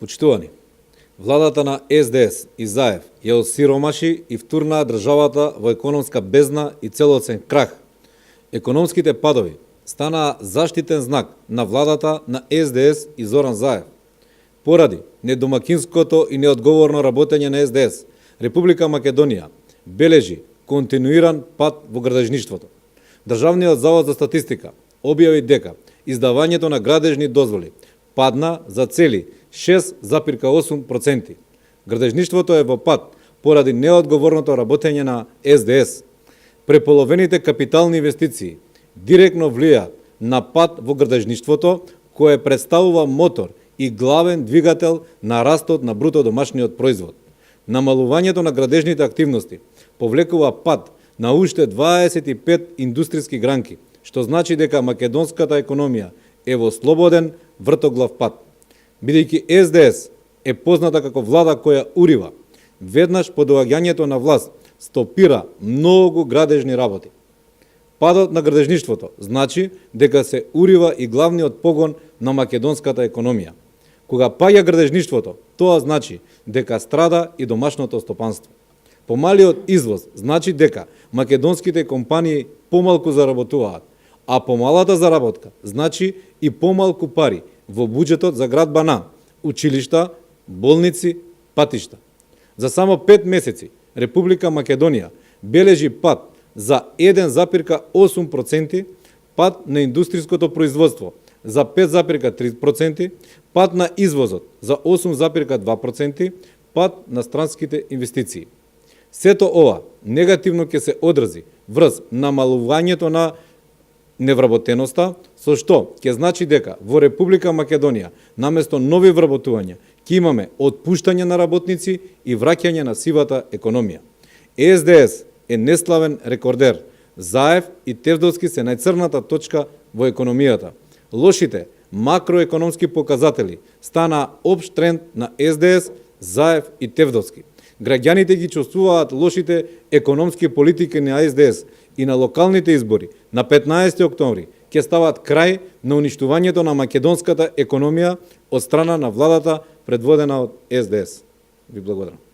Почитувани, владата на СДС и ЗАЕВ ја осиромаши и втурнаа државата во економска бездна и целоцен крах. Економските падови станаа заштитен знак на владата на СДС и Зоран Заев. Поради недомакинското и неодговорно работење на СДС, Република Македонија бележи континуиран пад во градежништвото. Државниот завод за статистика објави дека издавањето на градежни дозволи падна за цели 6,8%. Градежништвото е во пад поради неодговорното работење на СДС. Преполовените капитални инвестиции директно влијаат на пад во градежништвото, кое представува мотор и главен двигател на растот на бруто домашниот производ. Намалувањето на градежните активности повлекува пад на уште 25 индустријски гранки, што значи дека македонската економија е во слободен вртоглав пад. Бидејќи СДС е позната како влада која урива, веднаш по доаѓањето на власт стопира многу градежни работи. Падот на градежништвото значи дека се урива и главниот погон на македонската економија. Кога паѓа градежништвото, тоа значи дека страда и домашното стопанство. Помалиот извоз значи дека македонските компании помалку заработуваат, а помалата заработка значи и помалку пари во буџетот за градба на училишта, болници, патишта. За само 5 месеци Република Македонија бележи пад за 1,8%, пад на индустријското производство за 5,3%, пад на извозот за 8,2%, пад на странските инвестиции. Сето ова негативно ќе се одрази врз намалувањето на невработеноста, со што ќе значи дека во Република Македонија наместо нови вработувања ќе имаме отпуштање на работници и враќање на сивата економија. СДС е неславен рекордер. Заев и Тевдовски се најцрната точка во економијата. Лошите макроекономски показатели станаа општ тренд на СДС, Заев и Тевдовски. Граѓаните ги чувствуваат лошите економски политики на СДС и на локалните избори на 15 октомври ќе стават крај на уништувањето на македонската економија од страна на владата предводена од СДС. Ви благодарам.